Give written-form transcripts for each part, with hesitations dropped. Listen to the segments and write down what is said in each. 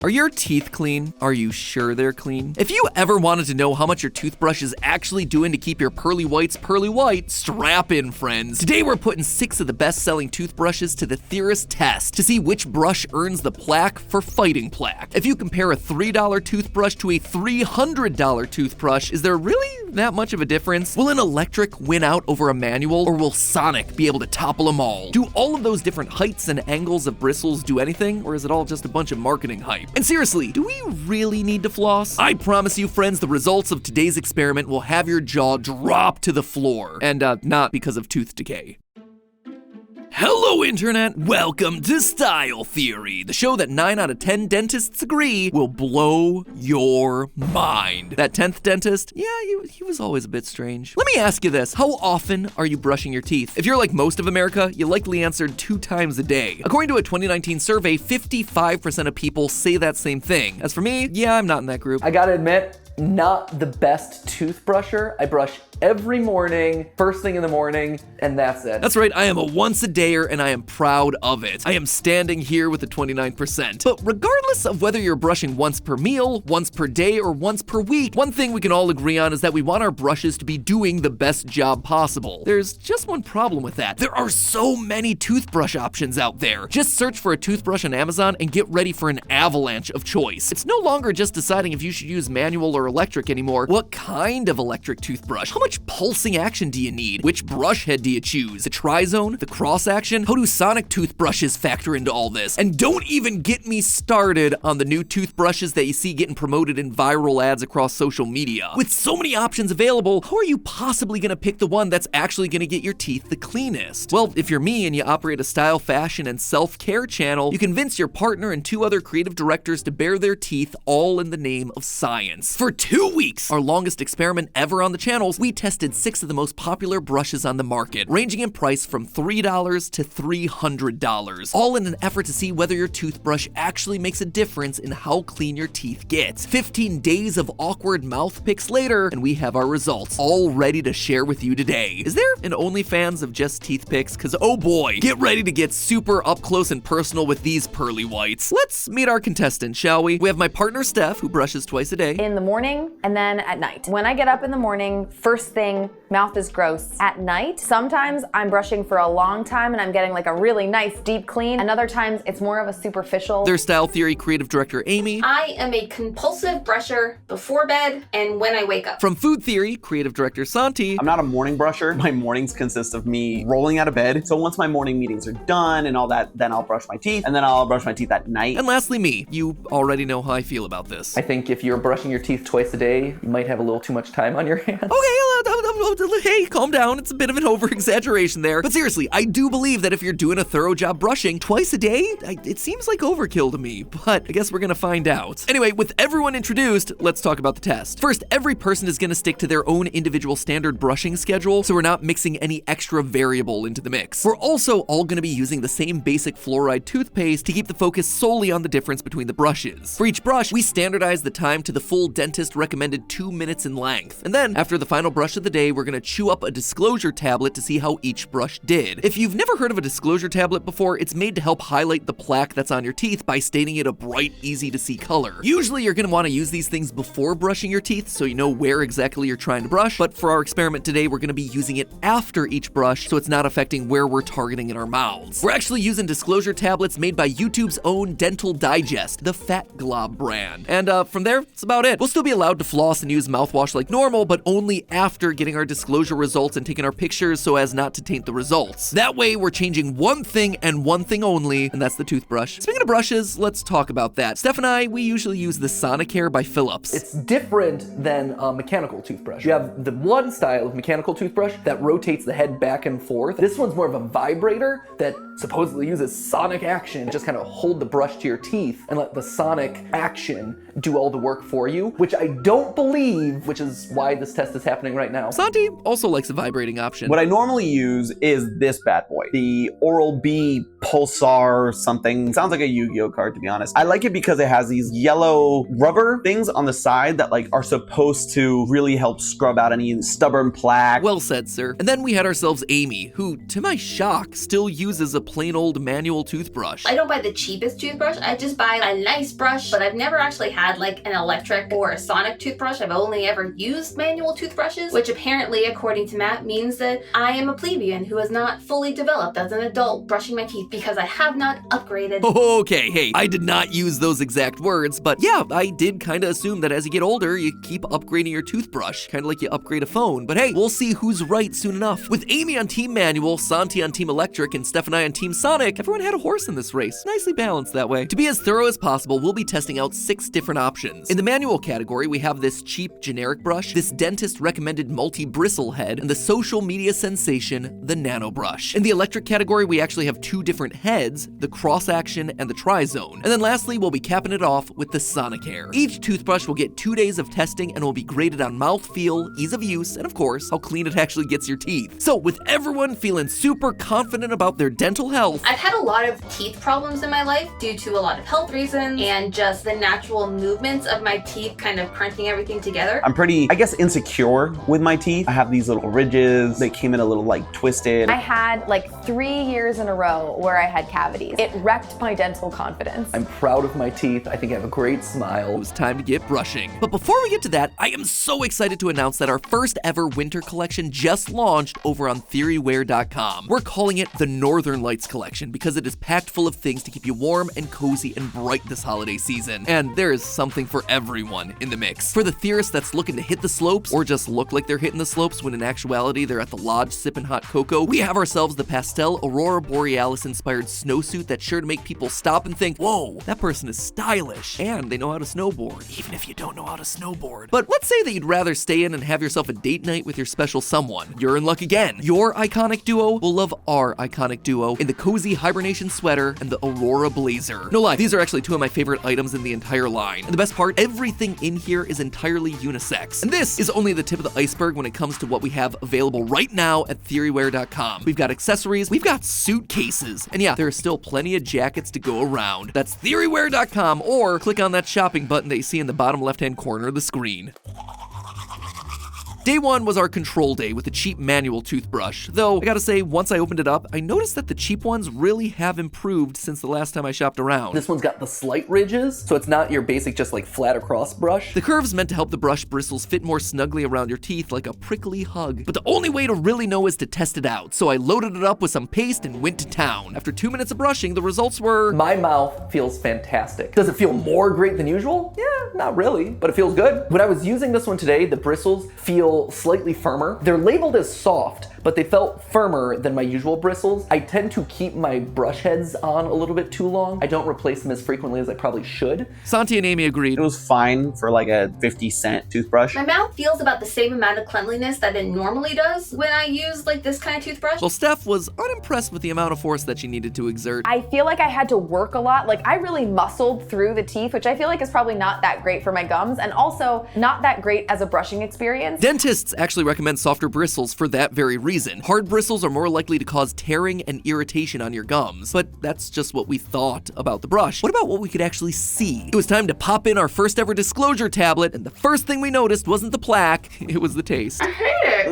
Are your teeth clean? Are you sure they're clean? If you ever wanted to know how much your toothbrush is actually doing to keep your pearly whites pearly white, strap in, friends. Today we're putting 6 of the best-selling toothbrushes to the Theorists test to see which brush earns the plaque for fighting plaque. If you compare a $3 toothbrush to a $300 toothbrush, is there really that much of a difference? Will an electric win out over a manual, or will Sonic be able to topple them all? Do all of those different heights and angles of bristles do anything, or is it all just a bunch of marketing hype? And seriously, do we really need to floss? I promise you, friends, the results of today's experiment will have your jaw drop to the floor. And not because of tooth decay. Hello, Internet! Welcome to Style Theory, the show that 9 out of 10 dentists agree will blow your mind. That 10th dentist? Yeah, he was always a bit strange. Let me ask you this. How often are you brushing your teeth? If you're like most of America, you likely answered 2 times a day. According to a 2019 survey, 55% of people say that same thing. As for me, yeah, I'm not in that group. I gotta admit, not the best toothbrusher. I brush every morning, first thing in the morning, and that's it. That's right, I am a once-a-dayer and I am proud of it. I am standing here with the 29%. But regardless of whether you're brushing once per meal, once per day, or once per week, one thing we can all agree on is that we want our brushes to be doing the best job possible. There's just one problem with that. There are so many toothbrush options out there. Just search for a toothbrush on Amazon and get ready for an avalanche of choice. It's no longer just deciding if you should use manual or electric anymore. What kind of electric toothbrush? How much pulsing action do you need? Which brush head do you choose? The tri-zone? The cross action? How do sonic toothbrushes factor into all this? And don't even get me started on the new toothbrushes that you see getting promoted in viral ads across social media. With so many options available, how are you possibly gonna pick the one that's actually gonna get your teeth the cleanest? Well, if you're me and you operate a style, fashion, and self-care channel, you convince your partner and 2 other creative directors to bare their teeth, all in the name of science. For 2 weeks, our longest experiment ever on the channels, we tested 6 of the most popular brushes on the market, ranging in price from $3 to $300, all in an effort to see whether your toothbrush actually makes a difference in how clean your teeth get. 15 days of awkward mouth picks later, and we have our results, all ready to share with you today. Is there an OnlyFans of just teeth picks? Cause oh boy, get ready to get super up close and personal with these pearly whites. Let's meet our contestants, shall we? We have my partner Steph, who brushes twice a day. In the morning and then at night. When I get up in the morning, first thing, mouth is gross. At night, sometimes I'm brushing for a long time and I'm getting like a really nice deep clean, and other times it's more of a superficial. There's Style Theory creative director Amy. I am a compulsive brusher before bed and when I wake up. From Food Theory creative director Santi. I'm not a morning brusher. My mornings consist of me rolling out of bed. So once my morning meetings are done and all that, then I'll brush my teeth, and then I'll brush my teeth at night. And lastly, me. You already know how I feel about this. I think if you're brushing your teeth twice a day, you might have a little too much time on your hands. Okay, hey, calm down. It's a bit of an over-exaggeration there. But seriously, I do believe that if you're doing a thorough job brushing twice a day, it seems like overkill to me, but I guess we're gonna find out. Anyway, with everyone introduced, let's talk about the test. First, every person is gonna stick to their own individual standard brushing schedule, so we're not mixing any extra variable into the mix. We're also all gonna be using the same basic fluoride toothpaste to keep the focus solely on the difference between the brushes. For each brush, we standardize the time to the full dentist recommended 2 minutes in length. And then, after the final brush of the day, we're gonna chew up a disclosure tablet to see how each brush did. If you've never heard of a disclosure tablet before, it's made to help highlight the plaque that's on your teeth by staining it a bright, easy to see color. Usually you're gonna wanna use these things before brushing your teeth so you know where exactly you're trying to brush, but for our experiment today, we're gonna be using it after each brush so it's not affecting where we're targeting in our mouths. We're actually using disclosure tablets made by YouTube's own Dental Digest, the Fat Glob brand. And from there, that's about it. We'll still be allowed to floss and use mouthwash like normal, but only after getting our disclosure results and taking our pictures so as not to taint the results. That way, we're changing one thing and one thing only, and that's the toothbrush. Speaking of brushes, let's talk about that. Steph and I, we usually use the Sonicare by Philips. It's different than a mechanical toothbrush. You have the one style of mechanical toothbrush that rotates the head back and forth. This one's more of a vibrator that supposedly uses sonic action. Just kind of hold the brush to your teeth and let the sonic action do all the work for you, which I don't believe, which is why this test is happening right now. Santi also likes a vibrating option. What I normally use is this bad boy, the Oral-B Pulsar something. Sounds like a Yu-Gi-Oh card, to be honest. I like it because it has these yellow rubber things on the side that like are supposed to really help scrub out any stubborn plaque. Well said, sir. And then we had ourselves Amy, who, to my shock, still uses a plain old manual toothbrush. I don't buy the cheapest toothbrush, I just buy a nice brush, but I've never actually had like an electric or a sonic toothbrush. I've only ever used manual toothbrushes, which apparently, according to Matt, means that I am a plebeian who has not fully developed as an adult brushing my teeth because I have not upgraded. Okay, hey, I did not use those exact words, but yeah, I did kind of assume that as you get older, you keep upgrading your toothbrush, kind of like you upgrade a phone. But hey, we'll see who's right soon enough. With Amy on Team Manual, Santi on Team Electric, and Steph and I on Team Sonic, everyone had a horse in this race. Nicely balanced that way. To be as thorough as possible, we'll be testing out 6 different options. In the manual category, we have this cheap generic brush, this dentist recommended multi-bristle head, and the social media sensation, the Nano brush. In the electric category, we actually have 2 different heads, the cross action and the tri-zone. And then lastly, we'll be capping it off with the Sonic Hair. Each toothbrush will get 2 days of testing and will be graded on mouthfeel, ease of use, and of course, how clean it actually gets your teeth. So with everyone feeling super confident about their dental health, I've had a lot of teeth problems in my life due to a lot of health reasons and just the natural movements of my teeth kind of crunching everything together. I'm pretty, I guess, insecure with my teeth. I have these little ridges. They came in a little like twisted. I had like 3 years in a row where I had cavities. It wrecked my dental confidence. I'm proud of my teeth. I think I have a great it smile. was time to get brushing. But before we get to that, I am so excited to announce that our first ever winter collection just launched over on Theorywear.com. We're calling it the Northern Lights collection because it is packed full of things to keep you warm and cozy and bright this holiday season. And there is something for everyone in the mix. For the theorist that's looking to hit the slopes or just look like they're hitting the slopes when in actuality they're at the lodge sipping hot cocoa, we have ourselves the pastel Aurora Borealis inspired snowsuit that's sure to make people stop and think, whoa, that person is stylish and they know how to snowboard, even if you don't know how to snowboard. But let's say that you'd rather stay in and have yourself a date night with your special someone. You're in luck again. Your iconic duo will love our iconic duo in the cozy hibernation sweater and the Aurora blazer. No lie, these are actually 2 of my favorite items in the entire line. And the best part, everything in here is entirely unisex. And this is only the tip of the iceberg when it comes to what we have available right now at Theorywear.com. We've got accessories, we've got suitcases, and yeah, there are still plenty of jackets to go around. That's Theorywear.com, or click on that shopping button that you see in the bottom left-hand corner of the screen. Day 1 was our control day with a cheap manual toothbrush. Though, I gotta say, once I opened it up, I noticed that the cheap ones really have improved since the last time I shopped around. This one's got the slight ridges, so it's not your basic just like flat across brush. The curve's meant to help the brush bristles fit more snugly around your teeth like a prickly hug. But the only way to really know is to test it out, so I loaded it up with some paste and went to town. After 2 minutes of brushing, the results were... My mouth feels fantastic. Does it feel more great than usual? Yeah, not really, but it feels good. When I was using this one today, the bristles feel slightly firmer. They're labeled as soft, but they felt firmer than my usual bristles. I tend to keep my brush heads on a little bit too long. I don't replace them as frequently as I probably should. Santi and Amy agreed. It was fine for like a 50-cent toothbrush. My mouth feels about the same amount of cleanliness that it normally does when I use like this kind of toothbrush. Well, Steph was unimpressed with the amount of force that she needed to exert. I feel like I had to work a lot. Like I really muscled through the teeth, which I feel like is probably not that great for my gums and also not that great as a brushing experience. Dentists actually recommend softer bristles for that very reason. Hard bristles are more likely to cause tearing and irritation on your gums, but that's just what we thought about the brush. What about what we could actually see? It was time to pop in our first ever disclosure tablet, and the first thing we noticed wasn't the plaque, it was the taste. I hate it.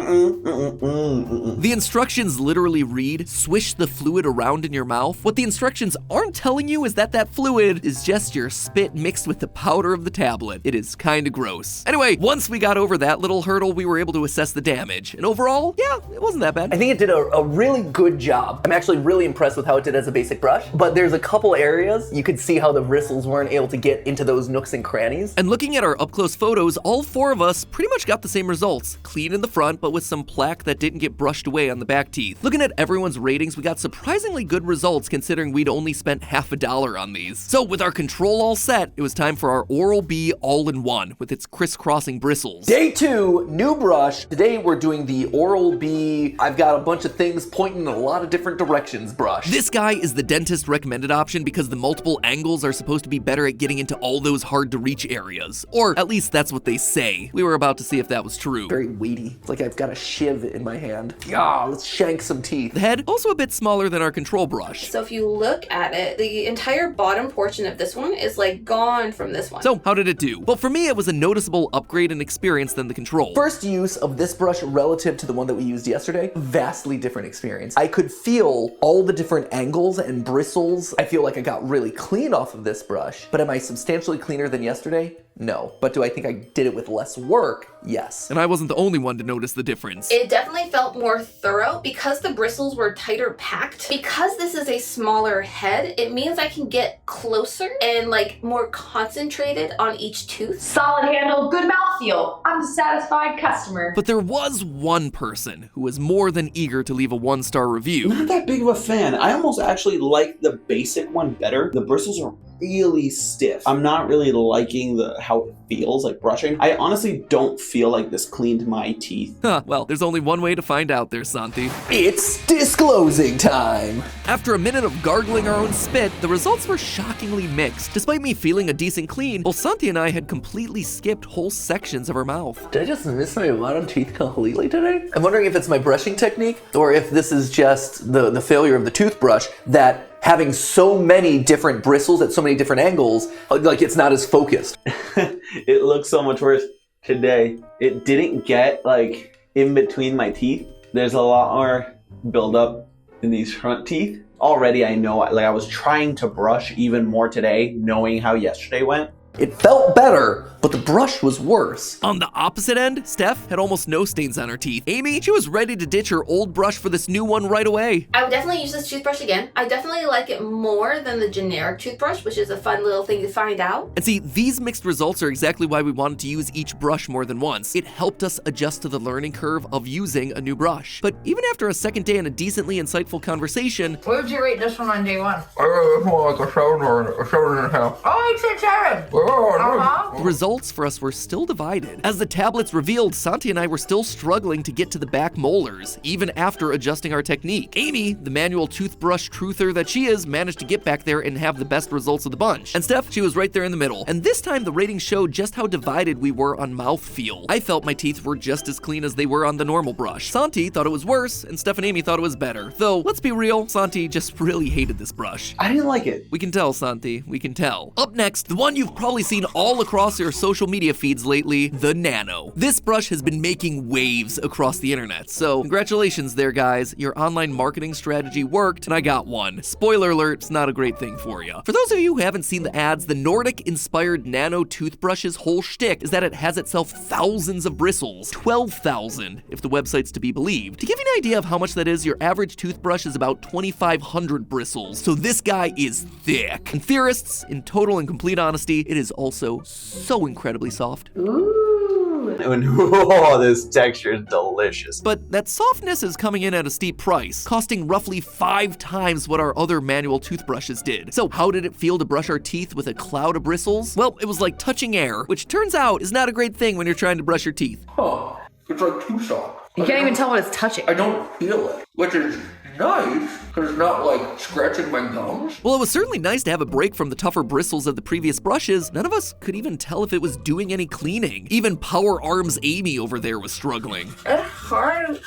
The instructions literally read, swish the fluid around in your mouth. What the instructions aren't telling you is that that fluid is just your spit mixed with the powder of the tablet. It is kinda gross. Anyway, once we got over that little hurdle, we were able to assess the damage. And overall, yeah, it wasn't that bad. I think it did a really good job. I'm actually really impressed with how it did as a basic brush, but there's a couple areas you could see how the bristles weren't able to get into those nooks and crannies. And looking at our up-close photos, all 4 of us pretty much got the same results. Clean in the front, but with some plaque that didn't get brushed away on the back teeth. Looking at everyone's ratings, we got surprisingly good results considering we'd only spent $50 on these. So with our control all set, it was time for our Oral-B all-in-one with its crisscrossing bristles. Day 2, new brush. Today we're doing the Oral-B, I've got a bunch of things pointing in a lot of different directions brush. This guy is the dentist recommended option because the multiple angles are supposed to be better at getting into all those hard to reach areas. Or at least that's what they say. We were about to see if that was true. Very weighty. It's like like I've got a shiv in my hand. Yeah, let's shank some teeth. The head, also a bit smaller than our control brush. So if you look at it, the entire bottom portion of this one is like gone from this one. So how did it do? Well, for me, it was a noticeable upgrade in experience than the control. First use of this brush relative to the one that we used yesterday, vastly different experience. I could feel all the different angles and bristles. I feel like I got really clean off of this brush, but am I substantially cleaner than yesterday? No. But do I think I did it with less work? Yes. And I wasn't the only one to notice the difference. It definitely felt more thorough because the bristles were tighter packed. Because this is a smaller head, it means I can get closer and like more concentrated on each tooth. Solid handle, good mouthfeel. I'm a satisfied customer. But there was one person who was more than eager to leave a 1-star review. Not that big of a fan. I almost actually like the basic one better. The bristles are really stiff. I'm not really liking how it feels like brushing. I honestly don't feel like this cleaned my teeth. Huh, well, there's only one way to find out there, Santi. It's disclosing time. After a minute of gargling our own spit, the results were shockingly mixed. Despite me feeling a decent clean, both Santi and I had completely skipped whole sections of our mouth. Did I just miss my bottom teeth completely today? I'm wondering if it's my brushing technique or if this is just the failure of the toothbrush that having so many different bristles at so many different angles, like it's not as focused. It looks so much worse today. It didn't get like in between my teeth. There's a lot more buildup in these front teeth. Already I know, like I was trying to brush even more today, knowing how yesterday went. It felt better, but the brush was worse. On the opposite end, Steph had almost no stains on her teeth. Amy, she was ready to ditch her old brush for this new one right away. I would definitely use this toothbrush again. I definitely like it more than the generic toothbrush, which is a fun little thing to find out. And see, these mixed results are exactly why we wanted to use each brush more than once. It helped us adjust to the learning curve of using a new brush. But even after a second day and a decently insightful conversation, What would you rate this one on day one? It's more like a 7.5. Oh, you said 7. the results for us were still divided. As the tablets revealed, Santi and I were still struggling to get to the back molars, even after adjusting our technique. Amy, the manual toothbrush truther that she is, managed to get back there and have the best results of the bunch. And Steph, she was right there in the middle. And this time the ratings showed just how divided we were on mouthfeel. I felt my teeth were just as clean as they were on the normal brush. Santi thought it was worse, and Steph and Amy thought it was better. Though, let's be real, Santi just really hated this brush. I didn't like it. We can tell, Santi, we can tell. Up next, the one you've probably seen all across your social media feeds lately, the Nano. This brush has been making waves across the internet, so congratulations there, guys. Your online marketing strategy worked, and I got one. Spoiler alert, it's not a great thing for you. For those of you who haven't seen the ads, the Nordic-inspired Nano toothbrush's whole shtick is that it has itself thousands of bristles. 12,000, if the website's to be believed. To give you an idea of how much that is, your average toothbrush is about 2,500 bristles, so this guy is thick. And Theorists, in total and complete honesty, it is also so incredibly soft. Oh, this texture is delicious. But that softness is coming in at a steep price, costing roughly 5 times what our other manual toothbrushes did. So how did it feel to brush our teeth with a cloud of bristles? Well, it was like touching air, which turns out is not a great thing when you're trying to brush your teeth. Huh. It's like too soft. You can't even tell what it's touching. I don't feel it, which is nice, because it's not like scratching my gums. Well, it was certainly nice to have a break from the tougher bristles of the previous brushes. None of us could even tell if it was doing any cleaning. Even Power Arms Amy over there was struggling. It's hard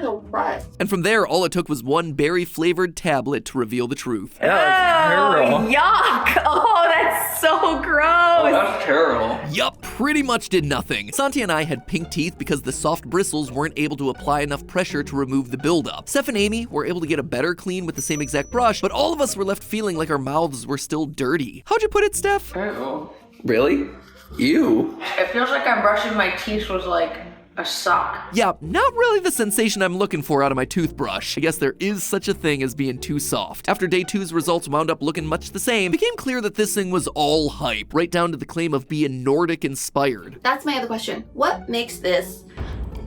to write. And from there, all it took was one berry-flavored tablet to reveal the truth. Oh, yuck! Oh, that's so gross. That's terrible. Yup, pretty much did nothing. Santi and I had pink teeth because the soft bristles weren't able to apply enough pressure to remove the buildup. Steph and Amy were able to get a better clean with the same exact brush, but all of us were left feeling like our mouths were still dirty. How'd you put it, Steph? Really? Ew. It feels like I'm brushing my teeth with like a sock. Yeah, not really the sensation I'm looking for out of my toothbrush. I guess there is such a thing as being too soft. After day 2's results wound up looking much the same, it became clear that this thing was all hype, right down to the claim of being Nordic inspired. That's my other question. What makes this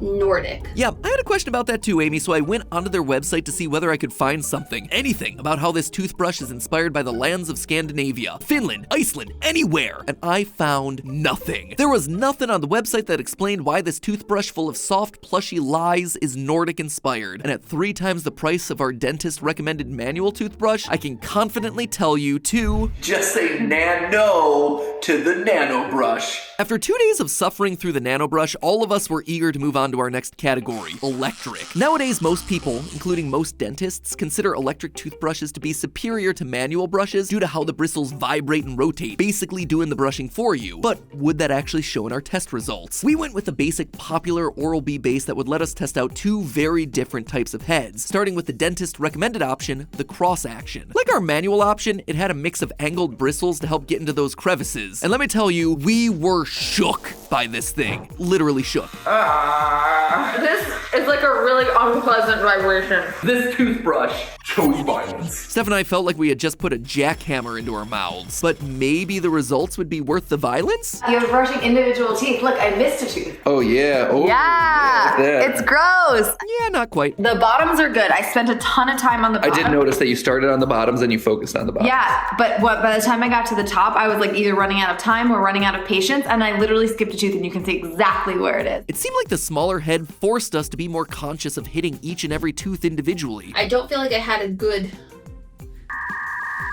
Nordic? Yeah, I had a question about that too, Amy, so I went onto their website to see whether I could find something, anything about how this toothbrush is inspired by the lands of Scandinavia, Finland, Iceland, anywhere, and I found nothing. There was nothing on the website that explained why this toothbrush full of soft, plushy lies is Nordic inspired, and at 3 times the price of our dentist recommended manual toothbrush, I can confidently tell you to Just say Nano to the Nano brush. After 2 days of suffering through the Nano brush, all of us were eager to move on to our next category, electric. Nowadays, most people, including most dentists, consider electric toothbrushes to be superior to manual brushes due to how the bristles vibrate and rotate, basically doing the brushing for you. But would that actually show in our test results? We went with the basic popular Oral-B base that would let us test out 2 very different types of heads, starting with the dentist recommended option, the cross action. Like our manual option, it had a mix of angled bristles to help get into those crevices. And let me tell you, we were shook by this thing. Literally shook. This is like a really unpleasant vibration. This toothbrush chose violence. Steph and I felt like we had just put a jackhammer into our mouths, but maybe the results would be worth the violence? You're brushing individual teeth. Look, I missed a tooth. Oh yeah. Oh Yeah, it's gross. Yeah, not quite. The bottoms are good. I spent a ton of time on the I bottom. did notice that you started on the bottoms and you focused on the bottoms. Yeah, but by the time I got to the top, I was like either running out of time or running out of patience, and I literally skipped a tooth, and you can see exactly where it is. It seemed like the smaller head forced us to be more conscious of hitting each and every tooth individually. I don't feel like I had a good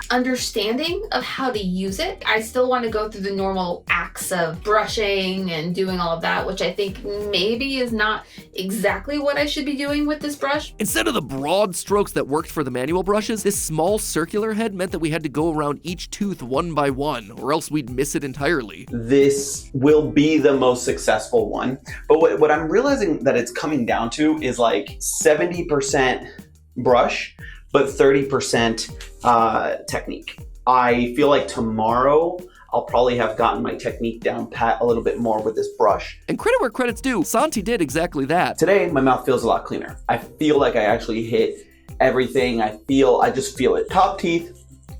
understanding of how to use it. I still want to go through the normal acts of brushing and doing all of that, which I think maybe is not exactly what I should be doing with this brush. Instead of the broad strokes that worked for the manual brushes, this small circular head meant that we had to go around each tooth one by one, or else we'd miss it entirely. This will be the most successful one. But what I'm realizing that it's coming down to is like 70% brush, but 30% technique. I feel like tomorrow I'll probably have gotten my technique down pat a little bit more with this brush. And credit where credit's due, Santi did exactly that. Today, my mouth feels a lot cleaner. I feel like I actually hit everything. I just feel it. Top teeth,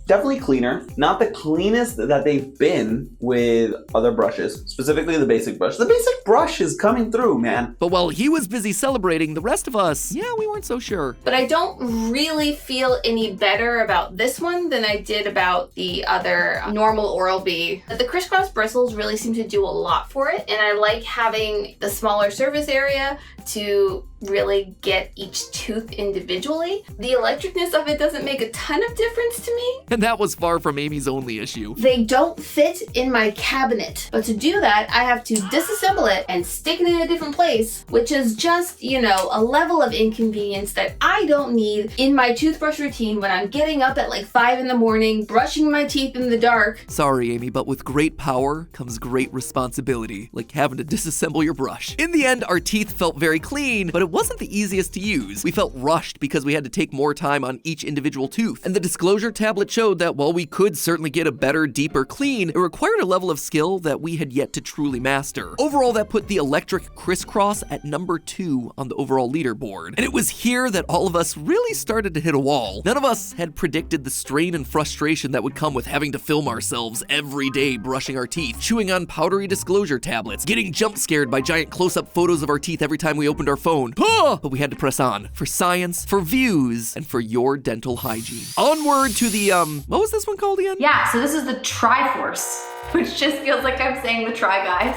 definitely cleaner. Not the cleanest that they've been with other brushes, specifically the basic brush. The basic brush is coming through, man. But while he was busy celebrating, the rest of us, yeah, we weren't so sure. But I don't really feel any better about this one than I did about the other normal Oral-B. The crisscross bristles really seem to do a lot for it, and I like having the smaller surface area to really get each tooth individually. The electricness of it doesn't make a ton of difference to me. And that was far from Amy's only issue. They don't fit in my cabinet, but to do that, I have to disassemble it and stick it in a different place, which is just, you know, a level of inconvenience that I don't need in my toothbrush routine when I'm getting up at like 5 in the morning, brushing my teeth in the dark. Sorry, Amy, but with great power comes great responsibility, like having to disassemble your brush. In the end, our teeth felt very clean, but it wasn't the easiest to use. We felt rushed because we had to take more time on each individual tooth. And the disclosure tablet showed that while we could certainly get a better, deeper clean, it required a level of skill that we had yet to truly master. Overall, that put the electric crisscross at number 2 on the overall leaderboard. And it was here that all of us really started to hit a wall. None of us had predicted the strain and frustration that would come with having to film ourselves every day brushing our teeth, chewing on powdery disclosure tablets, getting jump scared by giant close-up photos of our teeth every time we opened our phone. But we had to press on for science, for views, and for your dental hygiene. Onward to the, what was this one called again? Yeah, so this is the Triforce, which just feels like I'm saying the Try Guys.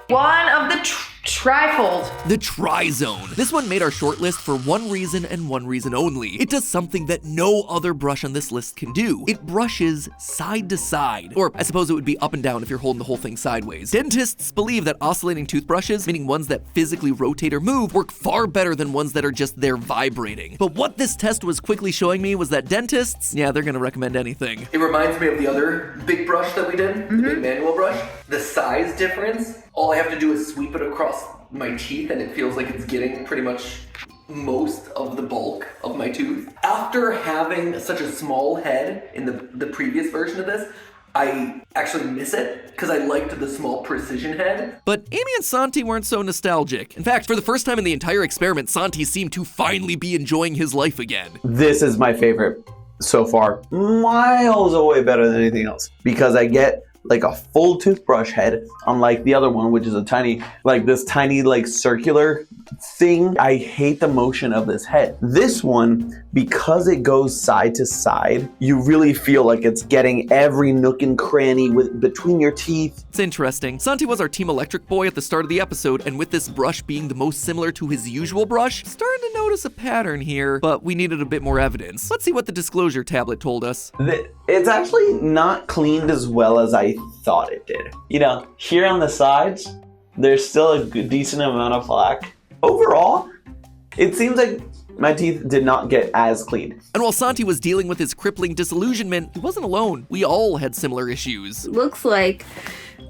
One of the Trifold. The Tri-Zone. This one made our shortlist for one reason and one reason only. It does something that no other brush on this list can do. It brushes side to side. Or I suppose it would be up and down if you're holding the whole thing sideways. Dentists believe that oscillating toothbrushes, meaning ones that physically rotate or move, work far better than ones that are just there vibrating. But what this test was quickly showing me was that dentists, yeah, they're gonna recommend anything. It reminds me of the other big brush that we did, the big manual brush. The size difference, all I have to do is sweep it across my teeth and it feels like it's getting pretty much most of the bulk of my tooth. After having such a small head in the previous version of this, I actually miss it because I liked the small precision head. But Amy and Santi weren't so nostalgic. In fact, for the first time in the entire experiment, Santi seemed to finally be enjoying his life again. This is my favorite so far. Miles away better than anything else because I get like a full toothbrush head, unlike the other one, which is a tiny, like this tiny, like circular thing. I hate the motion of this head. This one, because it goes side to side, you really feel like it's getting every nook and cranny between your teeth. It's interesting. Santi was our Team Electric boy at the start of the episode, and with this brush being the most similar to his usual brush, starting to notice a pattern here, but we needed a bit more evidence. Let's see what the disclosure tablet told us. It's actually not cleaned as well as I thought it did. You know, here on the sides, there's still a decent amount of plaque. Overall, it seems like my teeth did not get as clean. And while Santi was dealing with his crippling disillusionment, he wasn't alone. We all had similar issues. Looks like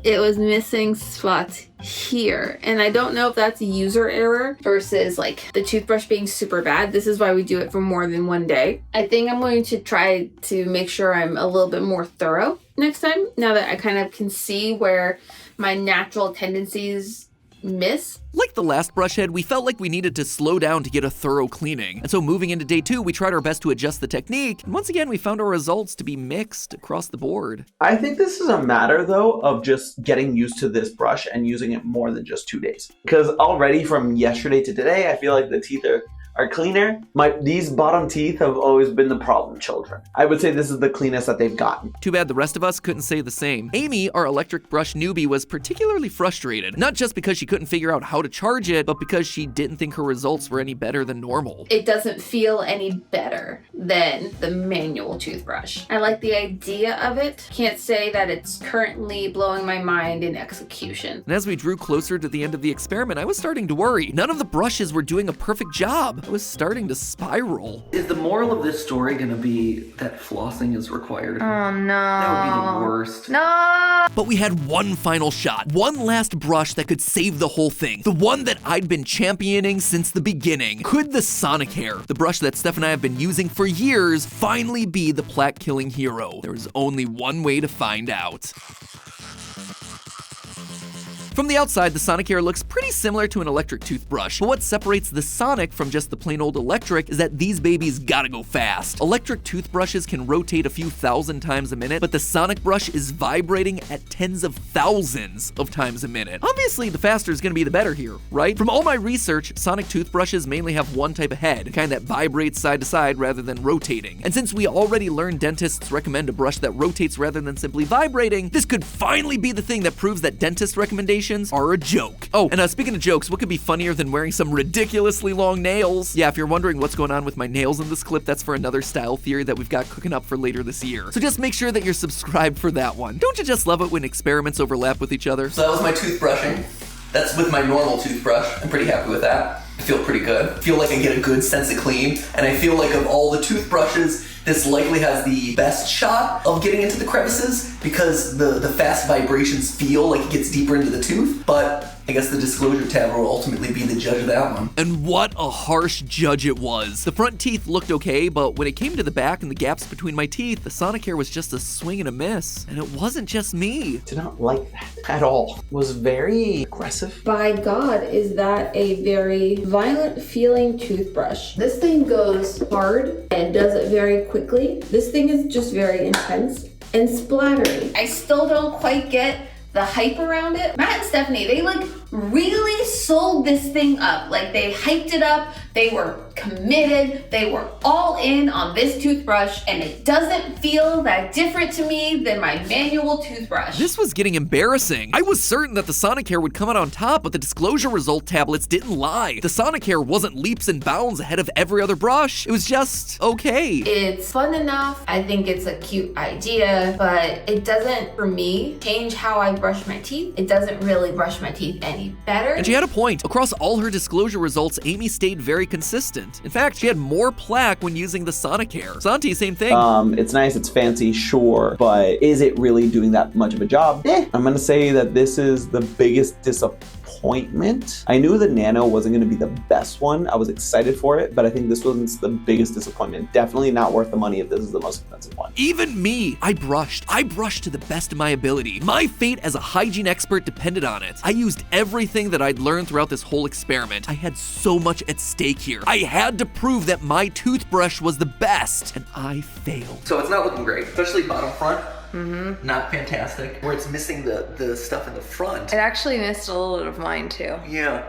it was missing spots here. And I don't know if that's a user error versus like the toothbrush being super bad. This is why we do it for more than one day. I think I'm going to try to make sure I'm a little bit more thorough next time, now that I kind of can see where my natural tendencies miss. Like the last brush head, we felt like we needed to slow down to get a thorough cleaning. And so moving into day 2, we tried our best to adjust the technique. And once again, we found our results to be mixed across the board. I think this is a matter, though, of just getting used to this brush and using it more than just 2 days. Because already from yesterday to today, I feel like the teeth are cleaner. These bottom teeth have always been the problem children. I would say this is the cleanest that they've gotten. Too bad the rest of us couldn't say the same. Amy, our electric brush newbie, was particularly frustrated, not just because she couldn't figure out how to charge it, but because she didn't think her results were any better than normal. It doesn't feel any better than the manual toothbrush. I like the idea of it. Can't say that it's currently blowing my mind in execution. And as we drew closer to the end of the experiment, I was starting to worry. None of the brushes were doing a perfect job. I was starting to spiral. Is the moral of this story gonna be that flossing is required? Oh no. That would be the worst. No! But we had one final shot, one last brush that could save the whole thing. The one that I'd been championing since the beginning. Could the Sonic Hair, the brush that Steph and I have been using for years, finally be the plaque-killing hero? There was only one way to find out. From the outside, the Sonic Hair looks pretty similar to an electric toothbrush, but what separates the Sonic from just the plain old electric is that these babies gotta go fast. Electric toothbrushes can rotate a few thousand times a minute, but the Sonic brush is vibrating at tens of thousands of times a minute. Obviously, the faster is gonna be the better here, right? From all my research, Sonic toothbrushes mainly have one type of head, the kind that vibrates side to side rather than rotating. And since we already learned dentists recommend a brush that rotates rather than simply vibrating, this could finally be the thing that proves that dentist recommendations are a joke. Oh, and speaking of jokes, what could be funnier than wearing some ridiculously long nails? Yeah, if you're wondering what's going on with my nails in this clip, that's for another style theory that we've got cooking up for later this year. So just make sure that you're subscribed for that one. Don't you just love it when experiments overlap with each other? So that was my toothbrushing. That's with my normal toothbrush. I'm pretty happy with that. I feel pretty good. I feel like I get a good sense of clean, and I feel like of all the toothbrushes, this likely has the best shot of getting into the crevices because the fast vibrations feel like it gets deeper into the tooth, but I guess the disclosure tab will ultimately be the judge of that one. And what a harsh judge it was. The front teeth looked okay, but when it came to the back and the gaps between my teeth, the Sonic Hair was just a swing and a miss. And it wasn't just me. Did not like that at all. Was very aggressive. By God, is that a very violent feeling toothbrush. This thing goes hard and does it very quickly. This thing is just very intense and splattery. I still don't quite get the hype around it. Matt and Stephanie, they like really sold this thing up. Like they hyped it up. They were committed. They were all in on this toothbrush, and it doesn't feel that different to me than my manual toothbrush. This was getting embarrassing. I was certain that the Sonic Hair would come out on top, but the disclosure result tablets didn't lie. The Sonic Hair wasn't leaps and bounds ahead of every other brush. It was just okay. It's fun enough. I think it's a cute idea, but it doesn't, for me, change how I brush my teeth. It doesn't really brush my teeth any better. And she had a point. Across all her disclosure results, Amy stayed very consistent. In fact, she had more plaque when using the Sonic Hair. Santi, same thing. It's nice, it's fancy, sure, but is it really doing that much of a job? I'm gonna say that this is the biggest disappointment. I knew the Nano wasn't gonna be the best one. I was excited for it, but I think this was the biggest disappointment. Definitely not worth the money if this is the most expensive one. Even me, I brushed to the best of my ability. My fate as a hygiene expert depended on it. I used everything that I'd learned throughout this whole experiment. I had so much at stake here. I had to prove that my toothbrush was the best, and I failed. So it's not looking great, especially bottom front. Not fantastic. Where it's missing the stuff in the front. It actually missed a little bit of mine too. Yeah.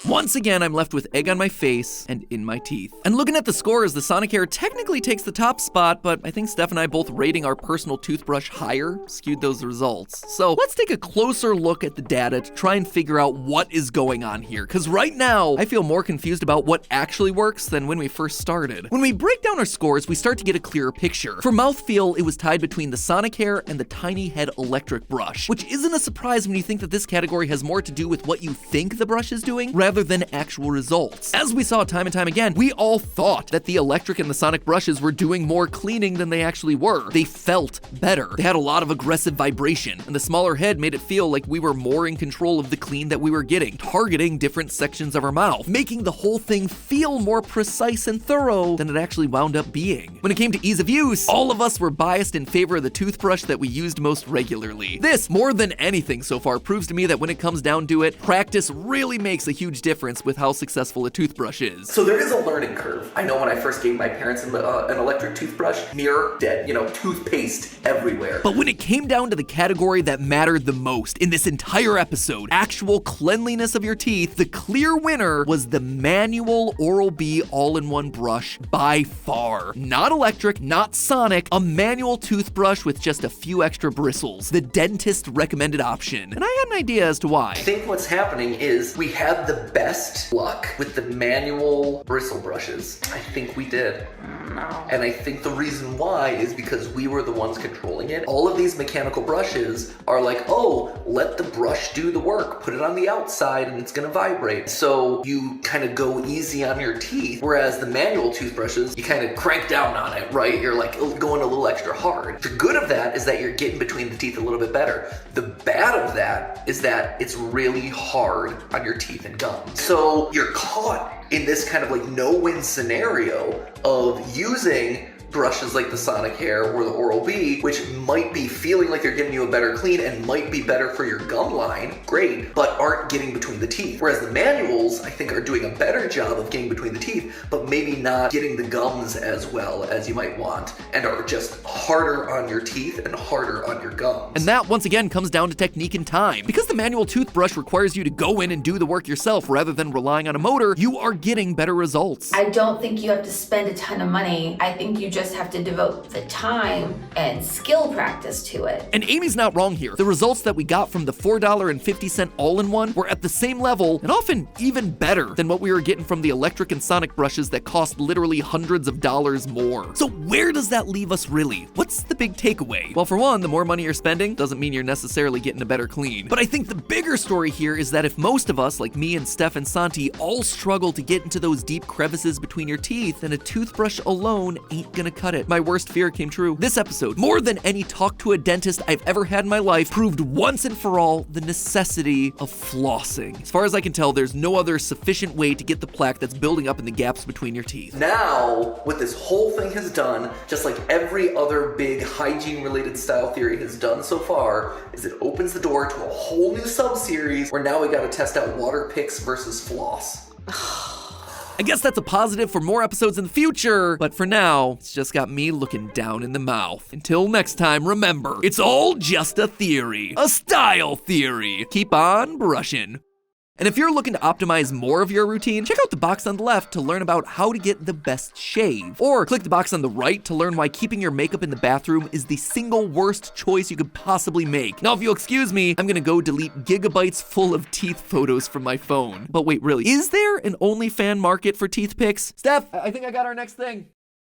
Once again, I'm left with egg on my face and in my teeth. And looking at the scores, the Sonicare technically takes the top spot, but I think Steph and I both rating our personal toothbrush higher skewed those results. So let's take a closer look at the data to try and figure out what is going on here, because right now, I feel more confused about what actually works than when we first started. When we break down our scores, we start to get a clearer picture. For mouthfeel, it was tied between the Sonicare and the Tiny Head electric brush, which isn't a surprise when you think that this category has more to do with what you think the brush is doing rather than actual results. As we saw time and time again, we all thought that the electric and the sonic brushes were doing more cleaning than they actually were. They felt better. They had a lot of aggressive vibration, and the smaller head made it feel like we were more in control of the clean that we were getting, targeting different sections of our mouth, making the whole thing feel more precise and thorough than it actually wound up being. When it came to ease of use, all of us were biased in favor of the toothbrush that we used most regularly. This, more than anything so far, proves to me that when it comes down to it, practice really makes a huge difference with how successful a toothbrush is. So there is a learning curve. I know when I first gave my parents an electric toothbrush, mirror, dead, toothpaste everywhere. But when it came down to the category that mattered the most in this entire episode, actual cleanliness of your teeth, the clear winner was the manual Oral-B all-in-one brush by far. Not electric, not sonic, a manual toothbrush with just a few extra bristles. The dentist recommended option. And I had an idea as to why. I think what's happening is we had the best luck with the manual bristle brushes. I think we did. No. And I think the reason why is because we were the ones controlling it. All of these mechanical brushes are like, oh, let the brush do the work. Put it on the outside and it's gonna vibrate. So you kind of go easy on your teeth. Whereas the manual toothbrushes, you kind of crank down on it, right? You're like going a little extra hard. The good of that is that you're getting between the teeth a little bit better. The bad of that is that it's really hard on your teeth and gums. So you're caught in this kind of like no-win scenario of using brushes like the Sonicare or the Oral-B, which might be feeling like they're giving you a better clean and might be better for your gum line, great, but aren't getting between the teeth. Whereas the manuals, I think, are doing a better job of getting between the teeth, but maybe not getting the gums as well as you might want, and are just harder on your teeth and harder on your gums. And that, once again, comes down to technique and time. Because the manual toothbrush requires you to go in and do the work yourself rather than relying on a motor, you are getting better results. I don't think you have to spend a ton of money. I think you just have to devote the time and skill practice to it. And Amy's not wrong here. The results that we got from the $4.50 all-in-one were at the same level and often even better than what we were getting from the electric and sonic brushes that cost literally hundreds of dollars more. So where does that leave us really? What's the big takeaway? Well, for one, the more money you're spending doesn't mean you're necessarily getting a better clean. But I think the bigger story here is that if most of us, like me and Steph and Santi, all struggle to get into those deep crevices between your teeth, then a toothbrush alone ain't gonna cut it. My worst fear came true. This episode, more than any talk to a dentist I've ever had in my life, proved once and for all the necessity of flossing. As far as I can tell, there's no other sufficient way to get the plaque that's building up in the gaps between your teeth. Now, what this whole thing has done, just like every other big hygiene-related style theory has done so far, is it opens the door to a whole new sub-series where now we gotta test out water picks versus floss. I guess that's a positive for more episodes in the future, but for now, it's just got me looking down in the mouth. Until next time, remember, it's all just a theory, a style theory. Keep on brushing. And if you're looking to optimize more of your routine, check out the box on the left to learn about how to get the best shave. Or click the box on the right to learn why keeping your makeup in the bathroom is the single worst choice you could possibly make. Now, if you'll excuse me, I'm gonna go delete gigabytes full of teeth photos from my phone. But wait, really, is there an OnlyFans market for teeth pics? Steph, I think I got our next thing.